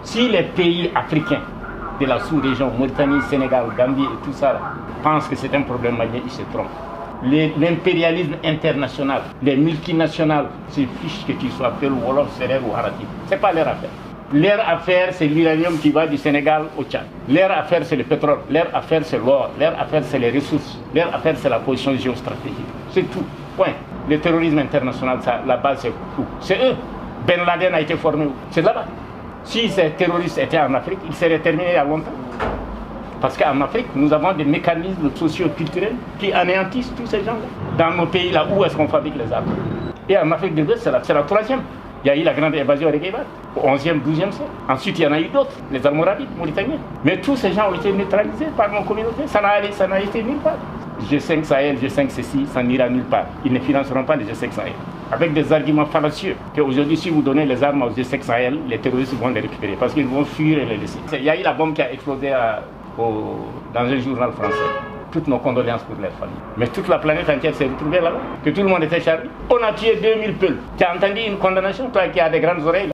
Si les pays africains de la sous-région, Mauritanie, Sénégal, Gambie et tout ça, pensent que c'est un problème malien, ils se trompent. L'impérialisme international, les multinationales se fichent que tu sois Peul, Wolof, Serer ou Harati. Ce n'est pas leur affaire. Leur affaire, c'est l'uranium qui va du Sénégal au Tchad. Leur affaire, c'est le pétrole. Leur affaire, c'est l'or. Leur affaire, c'est les ressources. Leur affaire, c'est la position géostratégique. C'est tout. Point. Le terrorisme international, ça, la base, c'est où? C'est eux. Ben Laden a été formé où? C'est là-bas. Si ces terroristes étaient en Afrique, ils seraient terminés il y a longtemps. Parce qu'en Afrique, nous avons des mécanismes socio-culturels qui anéantissent tous ces gens-là. Dans nos pays, là, où est-ce qu'on fabrique les armes? Et en Afrique de l'Ouest, c'est la troisième. Il y a eu la grande évasion Reguebat, au 11e, 12e siècle. Ensuite, il y en a eu d'autres, les Almoravides, Mauritaniens. Mais tous ces gens ont été neutralisés par nos communautés. Ça n'a été nulle part. G5 Sahel, G5 ceci, ça n'ira nulle part. Ils ne financeront pas les G5 Sahel. Avec des arguments fallacieux, qu'aujourd'hui, si vous donnez les armes aux G5 Sahel, les terroristes vont les récupérer parce qu'ils vont fuir et les laisser. Il y a eu la bombe qui a explosé dans un journal français. Toutes nos condoléances pour les familles. Mais toute la planète entière s'est retrouvée là-bas. Que tout le monde était chargé. On a tué 2000 Peuls. Tu as entendu une condamnation, toi qui as des grandes oreilles?